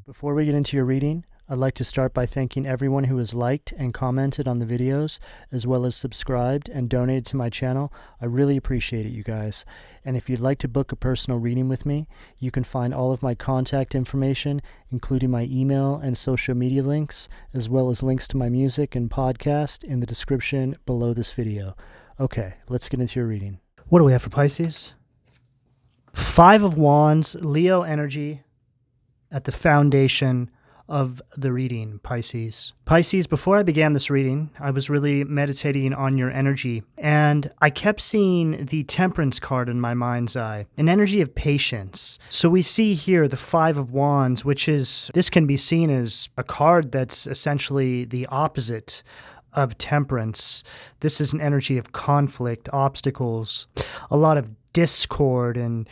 Before we get into your reading, I'd like to start by thanking everyone who has liked and commented on the videos, as well as subscribed and donated to my channel. I really appreciate it, you guys. And if you'd like to book a personal reading with me, you can find all of my contact information, including my email and social media links, as well as links to my music and podcast in the description below this video. Okay, let's get into your reading. What do we have for Pisces? Five of Wands, Leo energy at the foundation of the reading, Pisces. Pisces, before I began this reading, I was really meditating on your energy, and I kept seeing the Temperance card in my mind's eye, an energy of patience. So we see here the Five of Wands, this can be seen as a card that's essentially the opposite of Temperance. This is an energy of conflict, obstacles, a lot of discord and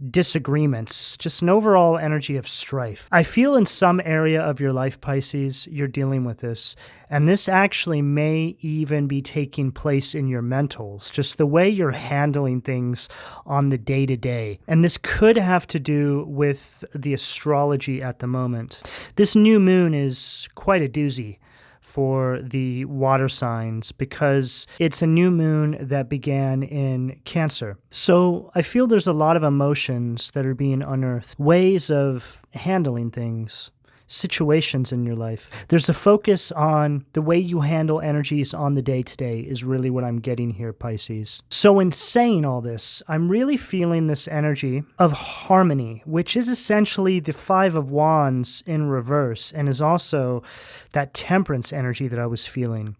disagreements, just an overall energy of strife. I feel in some area of your life, Pisces, you're dealing with this, and this actually may even be taking place in your mentals, just the way you're handling things on the day-to-day. And this could have to do with the astrology at the moment. This new moon is quite a doozy for the water signs because it's a new moon that began in Cancer. So I feel there's a lot of emotions that are being unearthed, ways of handling things, situations in your life. There's a focus on the way you handle energies on the day-to-day is really what I'm getting here, Pisces. So in saying all this, I'm really feeling this energy of harmony, which is essentially the Five of Wands in reverse and is also that Temperance energy that I was feeling.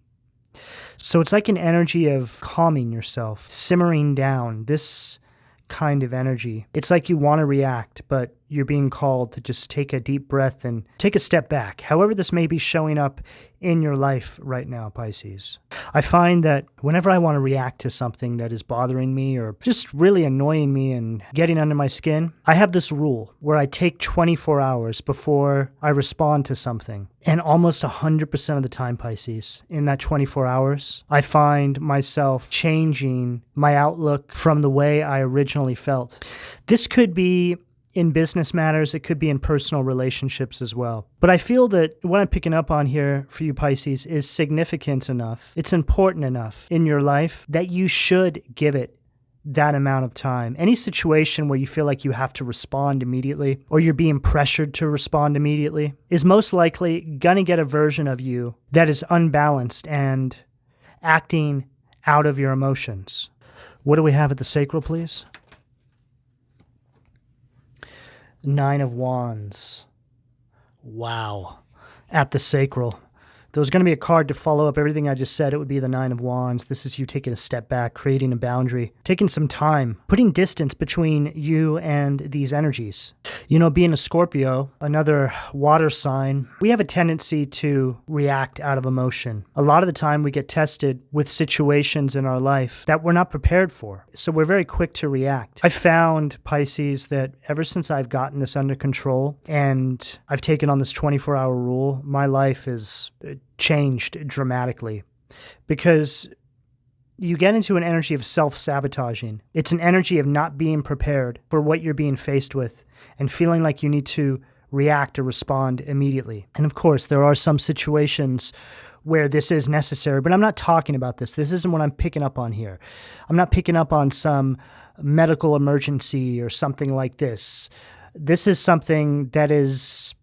So it's like an energy of calming yourself, simmering down, this kind of energy. It's like you want to react, but you're being called to just take a deep breath and take a step back. However this may be showing up in your life right now, Pisces. I find that whenever I want to react to something that is bothering me or just really annoying me and getting under my skin, I have this rule where I take 24 hours before I respond to something. And almost 100% of the time, Pisces, in that 24 hours, I find myself changing my outlook from the way I originally felt. This could be in business matters, it could be in personal relationships as well. But I feel that what I'm picking up on here for you, Pisces, is significant enough. It's important enough in your life that you should give it that amount of time. Any situation where you feel like you have to respond immediately or you're being pressured to respond immediately is most likely going to get a version of you that is unbalanced and acting out of your emotions. What do we have at the sacral, please? Nine of Wands. Wow. At the sacral. If there was going to be a card to follow up everything I just said, it would be the Nine of Wands. This is you taking a step back, creating a boundary, taking some time, putting distance between you and these energies. You know, being a Scorpio, another water sign, we have a tendency to react out of emotion. A lot of the time we get tested with situations in our life that we're not prepared for. So we're very quick to react. I found, Pisces, that ever since I've gotten this under control and I've taken on this 24-hour rule, my life is changed dramatically because you get into an energy of self-sabotaging. It's an energy of not being prepared for what you're being faced with and feeling like you need to react or respond immediately. And of course, there are some situations where this is necessary, but I'm not talking about this. This isn't what I'm picking up on here. I'm not picking up on some medical emergency or something like this. This is something that is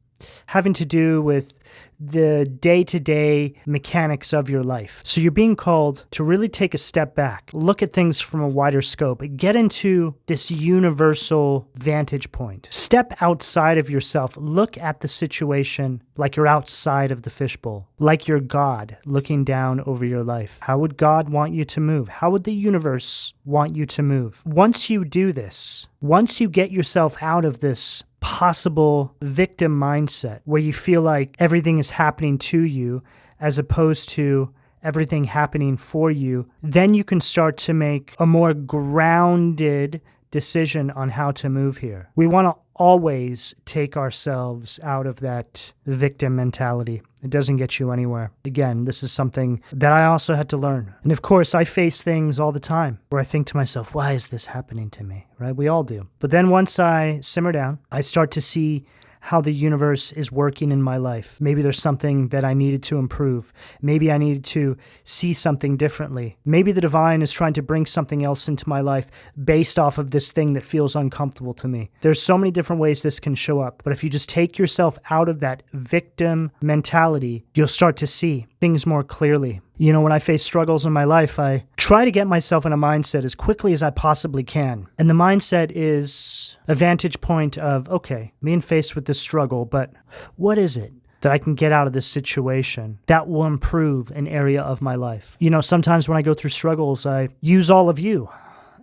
having to do with the day-to-day mechanics of your life. So you're being called to really take a step back, look at things from a wider scope, get into this universal vantage point. Step outside of yourself. Look at the situation like you're outside of the fishbowl, like you're God looking down over your life. How would God want you to move? How would the universe want you to move? Once you do this, once you get yourself out of this possible victim mindset where you feel like everything is happening to you as opposed to everything happening for you, then you can start to make a more grounded decision on how to move here. We want to always take ourselves out of that victim mentality. It doesn't get you anywhere. Again, this is something that I also had to learn. And of course, I face things all the time where I think to myself, why is this happening to me? Right? We all do. But then once I simmer down, I start to see how the universe is working in my life. Maybe there's something that I needed to improve. Maybe I needed to see something differently. Maybe the divine is trying to bring something else into my life based off of this thing that feels uncomfortable to me. There's so many different ways this can show up, but if you just take yourself out of that victim mentality, you'll start to see things more clearly. You know, when I face struggles in my life, I try to get myself in a mindset as quickly as I possibly can. And the mindset is a vantage point of, okay, being faced with this struggle, but what is it that I can get out of this situation that will improve an area of my life? You know, sometimes when I go through struggles, I use all of you.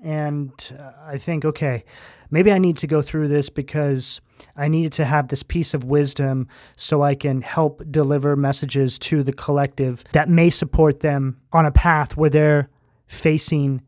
And I think, okay, maybe I need to go through this because I needed to have this piece of wisdom so I can help deliver messages to the collective that may support them on a path where they're facing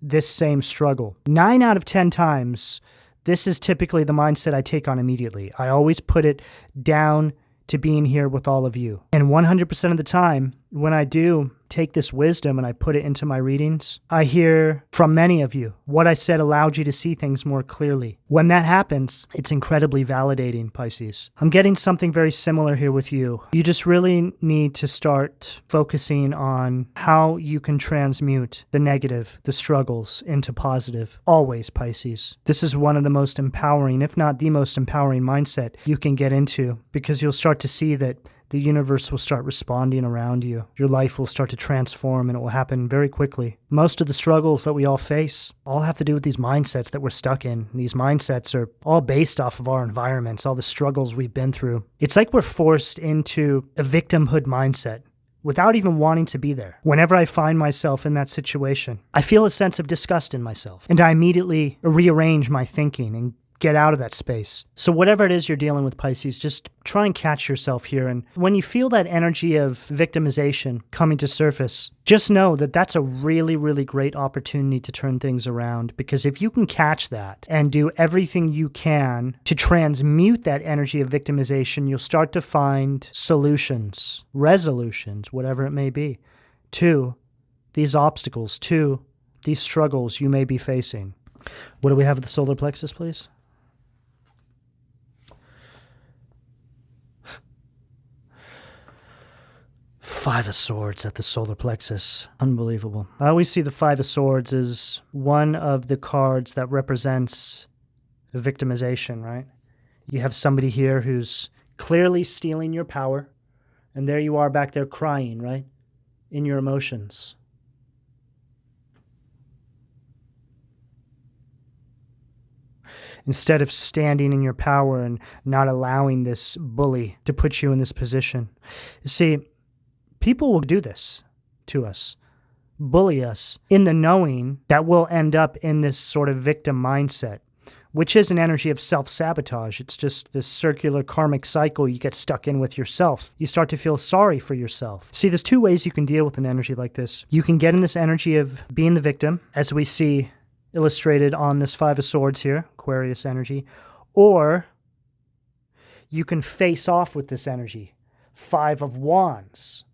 this same struggle. 9 out of 10 times, this is typically the mindset I take on immediately. I always put it down to being here with all of you. And 100% of the time, when I do take this wisdom and I put it into my readings, I hear from many of you what I said allowed you to see things more clearly. When that happens, it's incredibly validating, Pisces. I'm getting something very similar here with you. You just really need to start focusing on how you can transmute the negative, the struggles, into positive. Always, Pisces. This is one of the most empowering, if not the most empowering mindset you can get into, because you'll start to see that the universe will start responding around you. Your life will start to transform, and it will happen very quickly. Most of the struggles that we all face all have to do with these mindsets that we're stuck in. These mindsets are all based off of our environments, all the struggles we've been through. It's like we're forced into a victimhood mindset without even wanting to be there. Whenever I find myself in that situation, I feel a sense of disgust in myself, and I immediately rearrange my thinking and get out of that space. So whatever it is you're dealing with, Pisces, just try and catch yourself here. And when you feel that energy of victimization coming to surface, just know that that's a really, really great opportunity to turn things around. Because if you can catch that and do everything you can to transmute that energy of victimization, you'll start to find solutions, resolutions, whatever it may be, to these obstacles, to these struggles you may be facing. What do we have at the solar plexus, please? Five of Swords at the solar plexus. Unbelievable. I always see the Five of Swords as one of the cards that represents victimization, right? You have somebody here who's clearly stealing your power, and there you are back there crying, right? In your emotions. Instead of standing in your power and not allowing this bully to put you in this position. You see, people will do this to us, bully us, in the knowing that we'll end up in this sort of victim mindset, which is an energy of self-sabotage. It's just this circular karmic cycle you get stuck in with yourself. You start to feel sorry for yourself. See, there's two ways you can deal with an energy like this. You can get in this energy of being the victim, as we see illustrated on this Five of Swords here, Aquarius energy, or you can face off with this energy, Five of Wands.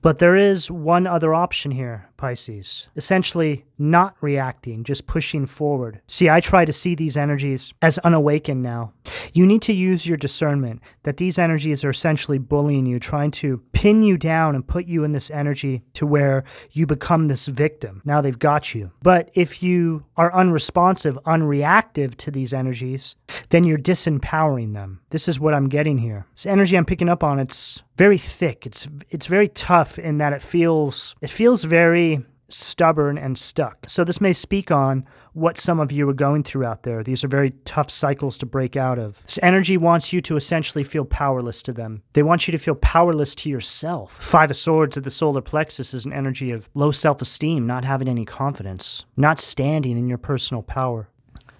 But there is one other option here, Pisces. Essentially, not reacting, just pushing forward. See, I try to see these energies as unawakened now. You need to use your discernment that these energies are essentially bullying you, trying to pin you down and put you in this energy to where you become this victim. Now they've got you. But if you are unresponsive, unreactive to these energies, then you're disempowering them. This is what I'm getting here. This energy I'm picking up on, it's very thick. It's very tough in that it feels very stubborn and stuck. So this may speak on what some of you are going through out there. These are very tough cycles to break out of. This energy wants you to essentially feel powerless to them. They want you to feel powerless to yourself. Five of Swords at the solar plexus is an energy of low self-esteem, not having any confidence, not standing in your personal power.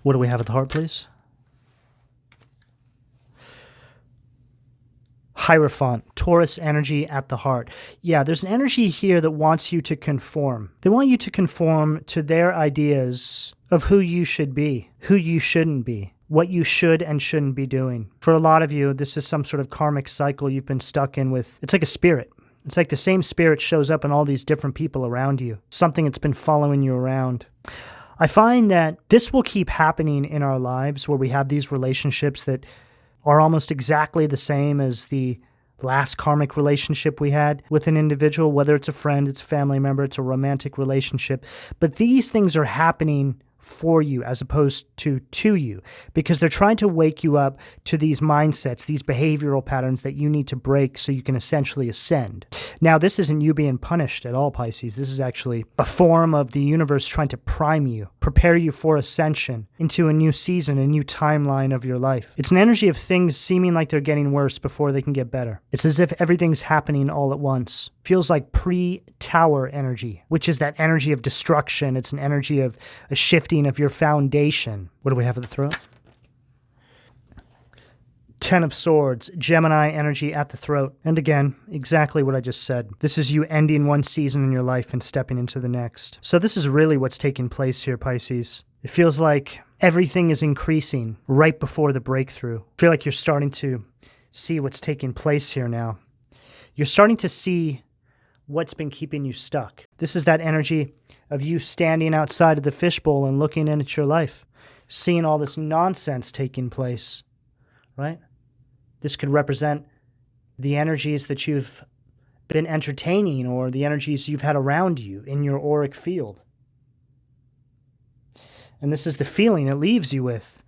What do we have at the heart, please? Hierophant, Taurus energy at the heart. Yeah, there's an energy here that wants you to conform. They want you to conform to their ideas of who you should be, who you shouldn't be, what you should and shouldn't be doing. For a lot of you, this is some sort of karmic cycle you've been stuck in with. It's like a spirit. It's like the same spirit shows up in all these different people around you. Something that's been following you around. I find that this will keep happening in our lives where we have these relationships that are almost exactly the same as the last karmic relationship we had with an individual, whether it's a friend, it's a family member, it's a romantic relationship. But these things are happening for you as opposed to you, because they're trying to wake you up to these mindsets, these behavioral patterns that you need to break so you can essentially ascend. Now, this isn't you being punished at all, Pisces. This is actually a form of the universe trying to prime you, prepare you for ascension into a new season, a new timeline of your life. It's an energy of things seeming like they're getting worse before they can get better. It's as if everything's happening all at once. Feels like pre-tower energy, which is that energy of destruction. It's an energy of a shifting of your foundation. What do we have at the throat? Ten of Swords, Gemini energy at the throat. And again, exactly what I just said. This is you ending one season in your life and stepping into the next. So this is really what's taking place here, Pisces. It feels like everything is increasing right before the breakthrough. I feel like you're starting to see what's taking place here now. You're starting to see what's been keeping you stuck. This is that energy of you standing outside of the fishbowl and looking in at your life, seeing all this nonsense taking place, right? This could represent the energies that you've been entertaining or the energies you've had around you in your auric field. And this is the feeling it leaves you with.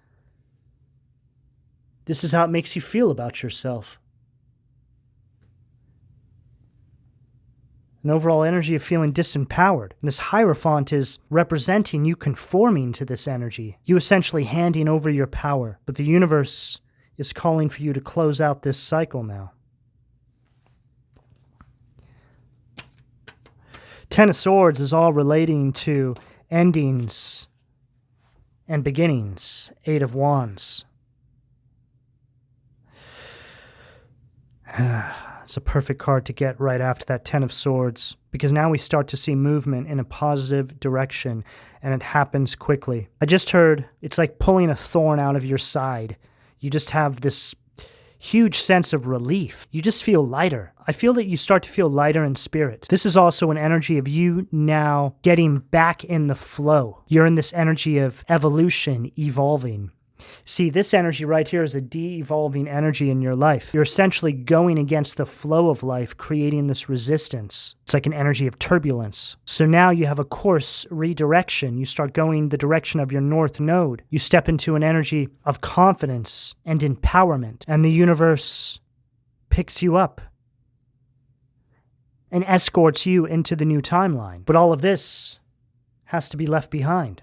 This is how it makes you feel about yourself. An overall energy of feeling disempowered. And this Hierophant is representing you conforming to this energy, you essentially handing over your power. But the universe is calling for you to close out this cycle now. Ten of Swords is all relating to endings and beginnings. Eight of Wands. It's a perfect card to get right after that Ten of Swords, because now we start to see movement in a positive direction, and it happens quickly. I just heard it's like pulling a thorn out of your side. You just have this huge sense of relief. You just feel lighter. I feel that you start to feel lighter in spirit. This is also an energy of you now getting back in the flow. You're in this energy of evolution, evolving. See, this energy right here is a de-evolving energy in your life. You're essentially going against the flow of life, creating this resistance. It's like an energy of turbulence. So now you have a course redirection. You start going the direction of your north node. You step into an energy of confidence and empowerment, and the universe picks you up and escorts you into the new timeline. But all of this has to be left behind.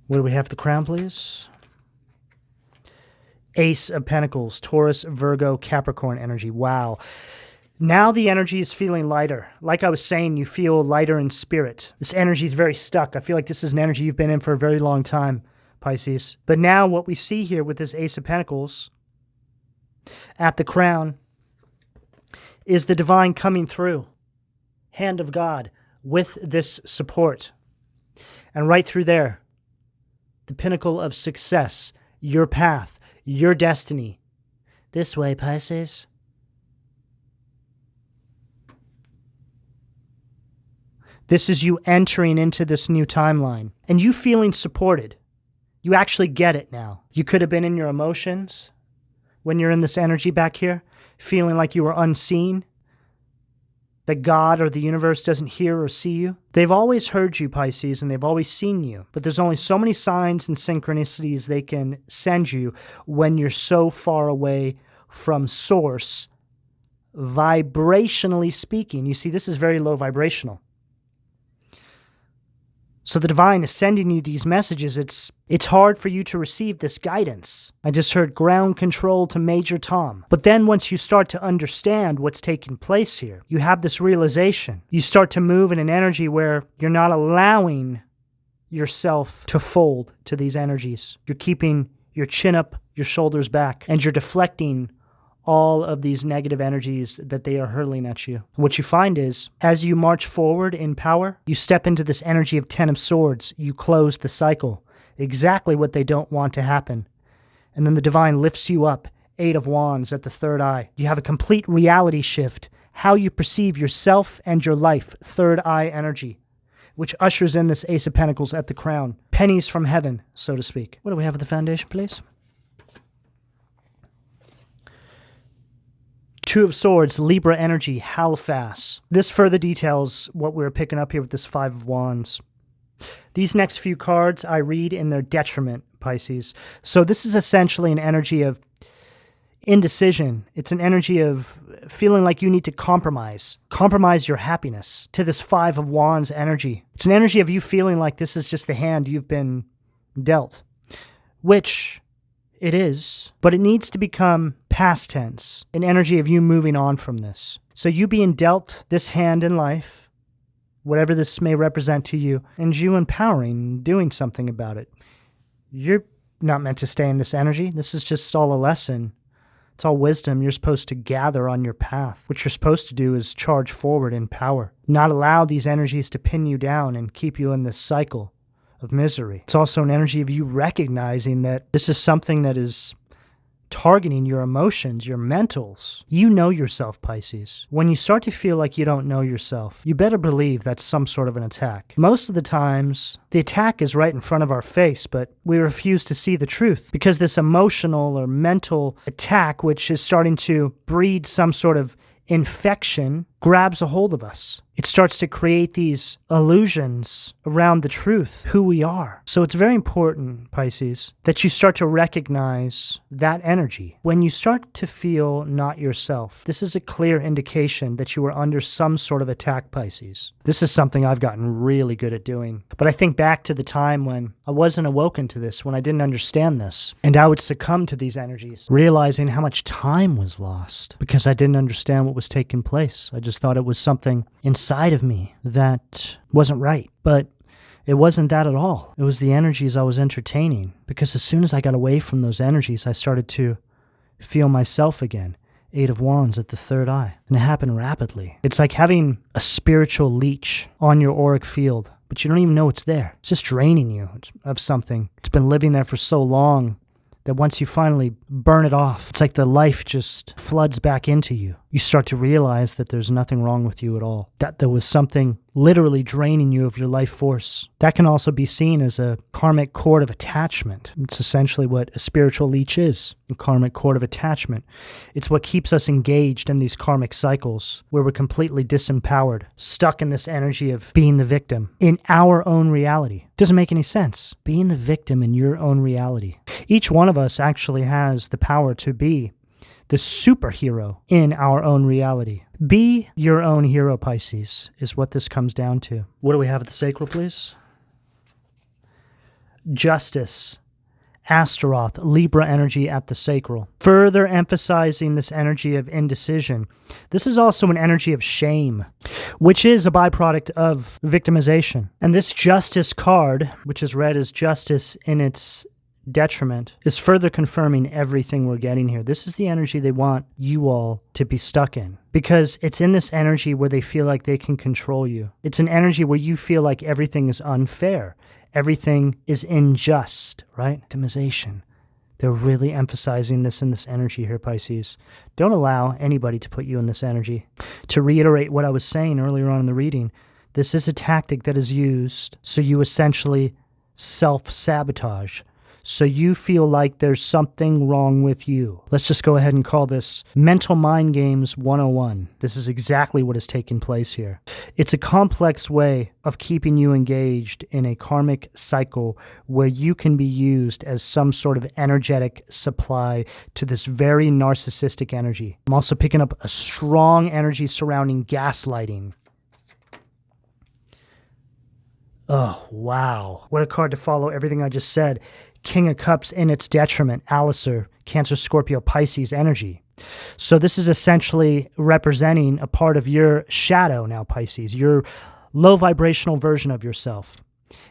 What do we have at the crown, please? Ace of Pentacles, Taurus, Virgo, Capricorn energy. Wow. Now the energy is feeling lighter. Like I was saying, you feel lighter in spirit. This energy is very stuck. I feel like this is an energy you've been in for a very long time, Pisces. But now what we see here with this Ace of Pentacles at the crown is the divine coming through. Hand of God with this support. And right through there, the pinnacle of success, your path, your destiny. This way, Pisces. This is you entering into this new timeline and you feeling supported. You actually get it now. You could have been in your emotions when you're in this energy back here, feeling like you were unseen, that God or the universe doesn't hear or see you. They've always heard you, Pisces, and they've always seen you. But there's only so many signs and synchronicities they can send you when you're so far away from source, vibrationally speaking. You see, this is very low vibrational. So the divine is sending you these messages. It's hard for you to receive this guidance. I just heard ground control to Major Tom. But then once you start to understand what's taking place here, you have this realization. You start to move in an energy where you're not allowing yourself to fold to these energies. You're keeping your chin up, your shoulders back, and you're deflecting all of these negative energies that they are hurling at you. What you find is, as you march forward in power, you step into this energy of Ten of Swords. You close the cycle. Exactly what they don't want to happen. And then the divine lifts you up. Eight of Wands at the third eye. You have a complete reality shift. How you perceive yourself and your life. Third eye energy. which ushers in this Ace of Pentacles at the crown. Pennies from heaven, so to speak. What do we have at the foundation, please? Two of Swords, Libra energy, Halifax. This further details what we're picking up here with this Five of Wands. These next few cards I read in their detriment, Pisces. So this is essentially an energy of indecision. It's an energy of feeling like you need to compromise your happiness to this Five of Wands energy. It's an energy of you feeling like this is just the hand you've been dealt, which it is, but it needs to become past tense, an energy of you moving on from this. So you being dealt this hand in life, whatever this may represent to you, and you empowering, doing something about it. You're not meant to stay in this energy. This is just all a lesson. It's all wisdom you're supposed to gather on your path. What you're supposed to do is charge forward in power, not allow these energies to pin you down and keep you in this cycle of misery. It's also an energy of you recognizing that this is something that is targeting your emotions, your mentals. You know yourself, Pisces. When you start to feel like you don't know yourself, you better believe that's some sort of an attack. Most of the times, the attack is right in front of our face, but we refuse to see the truth because this emotional or mental attack, which is starting to breed some sort of infection, grabs a hold of us. It starts to create these illusions around the truth, who we are. So it's very important, Pisces, that you start to recognize that energy. When you start to feel not yourself, this is a clear indication that you are under some sort of attack, Pisces. This is something I've gotten really good at doing. But I think back to the time when I wasn't awoken to this, when I didn't understand this, and I would succumb to these energies, realizing how much time was lost because I didn't understand what was taking place. I just thought it was something inside of me that wasn't right. But it wasn't that at all. It was the energies I was entertaining. Because as soon as I got away from those energies, I started to feel myself again. Eight of Wands at the third eye. And it happened rapidly. It's like having a spiritual leech on your auric field, but you don't even know it's there. It's just draining you of something. It's been living there for so long that once you finally burn it off, it's like the life just floods back into you. You start to realize that there's nothing wrong with you at all, that there was something literally draining you of your life force. That can also be seen as a karmic cord of attachment. It's essentially what a spiritual leech is, a karmic cord of attachment. It's what keeps us engaged in these karmic cycles where we're completely disempowered, stuck in this energy of being the victim in our own reality. Doesn't make any sense. Being the victim in your own reality. Each one of us actually has the power to be the superhero in our own reality. Be your own hero, Pisces, is what this comes down to. What do we have at the sacral, please? Justice, Astaroth, Libra energy at the sacral. Further emphasizing this energy of indecision. This is also an energy of shame, which is a byproduct of victimization. And this Justice card, which is read as justice in its detriment, is further confirming everything we're getting here. This is the energy they want you all to be stuck in, because it's in this energy where they feel like they can control you. It's an energy where you feel like everything is unfair, everything is unjust, right? Victimization. They're really emphasizing this in this energy here, Pisces. Don't allow anybody to put you in this energy. To reiterate what I was saying earlier on in the reading, this is a tactic that is used so you essentially self-sabotage. So you feel like there's something wrong with you. Let's just go ahead and call this Mental Mind Games 101. This is exactly what is taking place here. It's a complex way of keeping you engaged in a karmic cycle where you can be used as some sort of energetic supply to this very narcissistic energy. I'm also picking up a strong energy surrounding gaslighting. Oh, wow. What a card to follow everything I just said. King of Cups in its detriment, Alistair, Cancer, Scorpio, Pisces energy. So this is essentially representing a part of your shadow now, Pisces, your low vibrational version of yourself.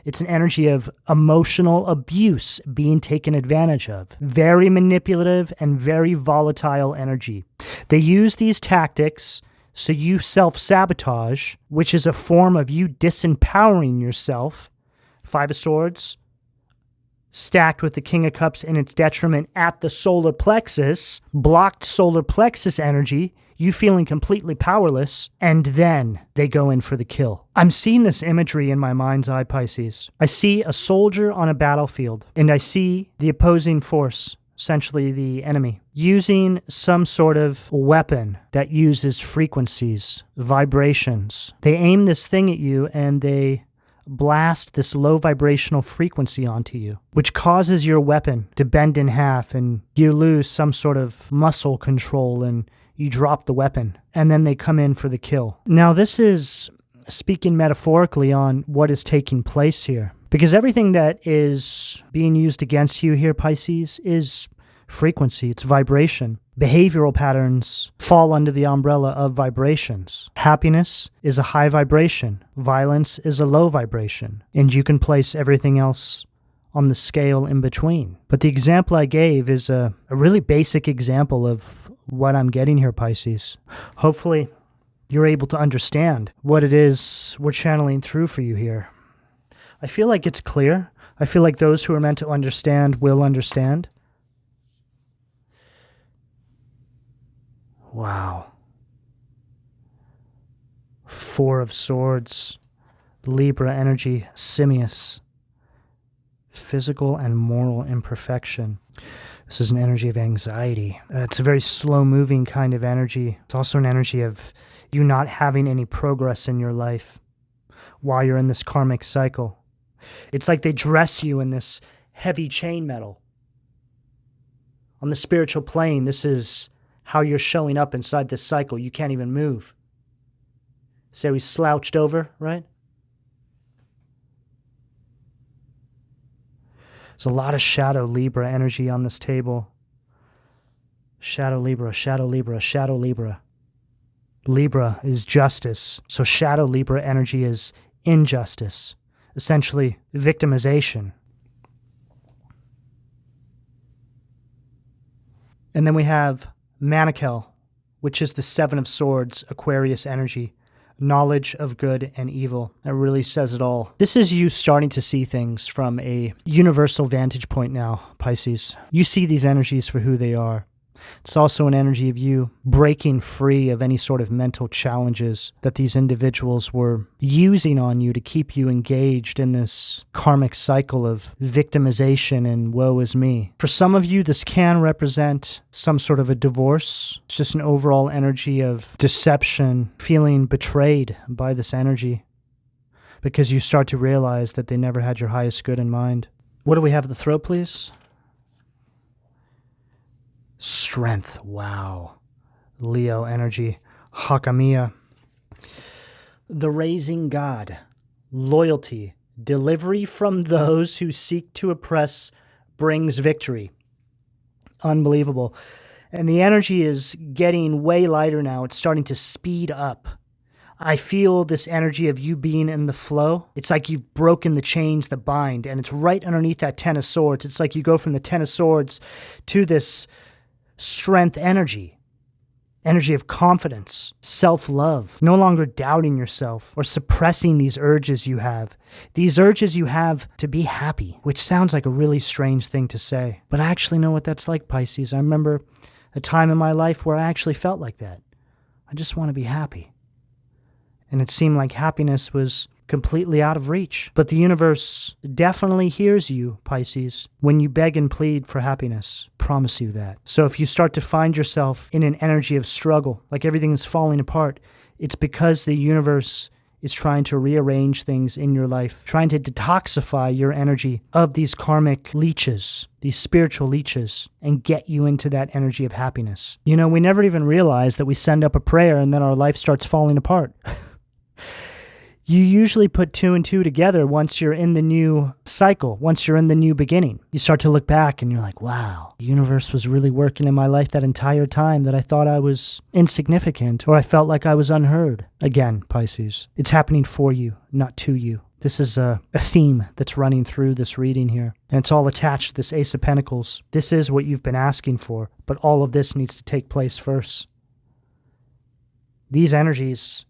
It's an energy of emotional abuse being taken advantage of. Very manipulative and very volatile energy. They use these tactics so you self-sabotage, which is a form of you disempowering yourself. Five of Swords, stacked with the King of Cups in its detriment at the solar plexus, blocked solar plexus energy you feeling completely powerless, and then they go in for the kill. I'm seeing this imagery in my mind's eye, Pisces. I see a soldier on a battlefield, and I see the opposing force, essentially the enemy, using some sort of weapon that uses frequencies, vibrations. They aim this thing at you, and they blast this low vibrational frequency onto you, which causes your weapon to bend in half, and you lose some sort of muscle control, and you drop the weapon, and then they come in for the kill. Now, this is speaking metaphorically on what is taking place here, because everything that is being used against you here, Pisces, is frequency, it's vibration. Behavioral patterns fall under the umbrella of vibrations. Happiness is a high vibration. Violence is a low vibration. And you can place everything else on the scale in between. But the example I gave is a really basic example of what I'm getting here, Pisces. Hopefully, you're able to understand what it is we're channeling through for you here. I feel like it's clear. I feel like those who are meant to understand will understand. Wow. Four of Swords, Libra energy, Simius. Physical and moral imperfection. This is an energy of anxiety. It's a very slow-moving kind of energy. It's also an energy of you not having any progress in your life while you're in this karmic cycle. It's like they dress you in this heavy chainmetal. On the spiritual plane, this is how you're showing up inside this cycle. You can't even move. Say we slouched over, right? There's a lot of shadow Libra energy on this table. Shadow Libra, shadow Libra, shadow Libra. Libra is justice. So shadow Libra energy is injustice. Essentially, victimization. And then we have Manakel, which is the Seven of Swords, Aquarius energy, knowledge of good and evil. That really says it all. This is you starting to see things from a universal vantage point now, Pisces. You see these energies for who they are. It's also an energy of you breaking free of any sort of mental challenges that these individuals were using on you to keep you engaged in this karmic cycle of victimization and woe is me. For some of you, this can represent some sort of a divorce. It's just an overall energy of deception, feeling betrayed by this energy because you start to realize that they never had your highest good in mind. What do we have at the throat, please? Strength. Wow. Leo energy. Hakamiya. The raising God. Loyalty. Delivery from those who seek to oppress brings victory. Unbelievable. And the energy is getting way lighter now. It's starting to speed up. I feel this energy of you being in the flow. It's like you've broken the chains that bind, and it's right underneath that Ten of Swords. It's like you go from the Ten of Swords to this strength energy of confidence, self-love, no longer doubting yourself or suppressing these urges you have. These urges you have to be happy, which sounds like a really strange thing to say. But I actually know what that's like, Pisces. I remember a time in my life where I actually felt like that. I just want to be happy. And it seemed like happiness was completely out of reach. But the universe definitely hears you, Pisces, when you beg and plead for happiness. Promise you that. So if you start to find yourself in an energy of struggle, like everything is falling apart, it's because the universe is trying to rearrange things in your life, trying to detoxify your energy of these karmic leeches, these spiritual leeches, and get you into that energy of happiness. You know, we never even realize that we send up a prayer and then our life starts falling apart. You usually put two and two together once you're in the new cycle, once you're in the new beginning. You start to look back and you're like, wow, the universe was really working in my life that entire time that I thought I was insignificant or I felt like I was unheard. Again, Pisces, it's happening for you, not to you. This is a theme that's running through this reading here, and it's all attached to this Ace of Pentacles. This is what you've been asking for, but all of this needs to take place first. These energies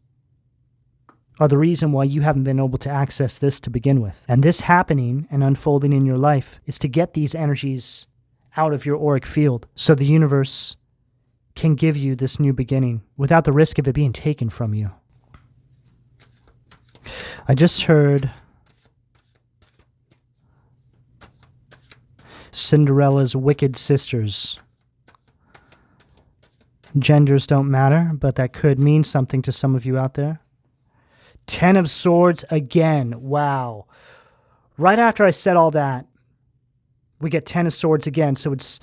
are the reason why you haven't been able to access this to begin with. And this happening and unfolding in your life is to get these energies out of your auric field so the universe can give you this new beginning without the risk of it being taken from you. I just heard Cinderella's wicked sisters. Genders don't matter, but that could mean something to some of you out there. 10 of Swords again. Wow. Right after I said all that, we get 10 of Swords again. So it's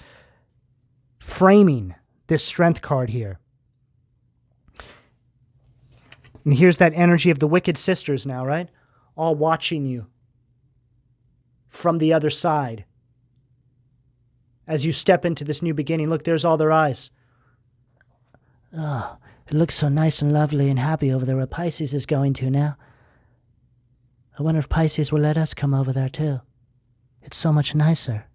framing this Strength card here. And here's that energy of the wicked sisters now, right? All watching you from the other side. As you step into this new beginning, look, there's all their eyes. Oh, it looks so nice and lovely and happy over there where Pisces is going to now. I wonder if Pisces will let us come over there too. It's so much nicer.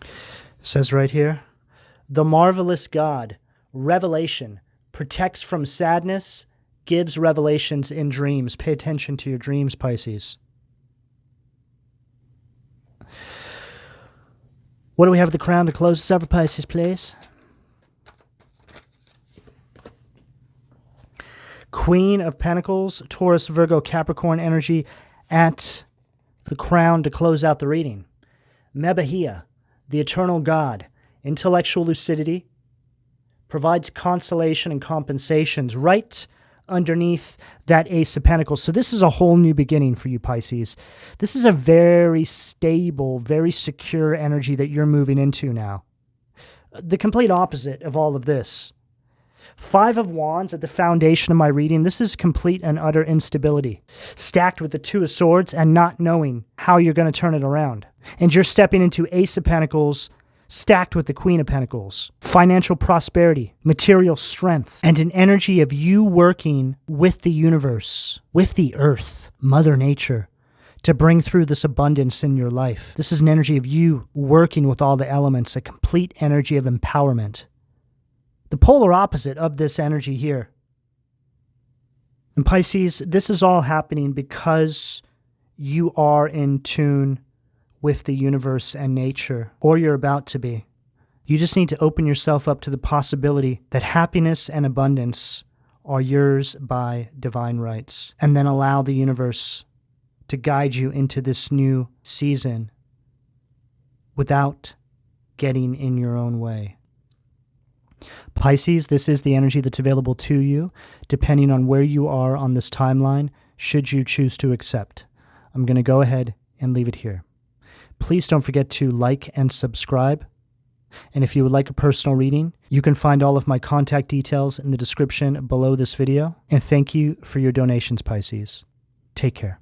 It says right here, the marvelous God, revelation, protects from sadness, gives revelations in dreams. Pay attention to your dreams, Pisces. What do we have at the crown to close this over, Pisces, please? Queen of Pentacles, Taurus, Virgo, Capricorn energy at the crown to close out the reading. Mebahia, the eternal God, intellectual lucidity, provides consolation and compensations right underneath that Ace of Pentacles. So this is a whole new beginning for you, Pisces. This is a very stable, very secure energy that you're moving into now. The complete opposite of all of this. 5 of Wands at the foundation of my reading. This is complete and utter instability, stacked with the 2 of Swords and not knowing how you're going to turn it around. And you're stepping into Ace of Pentacles, stacked with the Queen of Pentacles, financial prosperity, material strength, and an energy of you working with the universe, with the earth, Mother Nature, to bring through this abundance in your life. This is an energy of you working with all the elements, a complete energy of empowerment. The polar opposite of this energy here. And Pisces, this is all happening because you are in tune with the universe and nature, or you're about to be. You just need to open yourself up to the possibility that happiness and abundance are yours by divine rights, and then allow the universe to guide you into this new season without getting in your own way. Pisces, this is the energy that's available to you, depending on where you are on this timeline, should you choose to accept. I'm going to go ahead and leave it here. Please don't forget to like and subscribe. And if you would like a personal reading, you can find all of my contact details in the description below this video. And thank you for your donations, Pisces. Take care.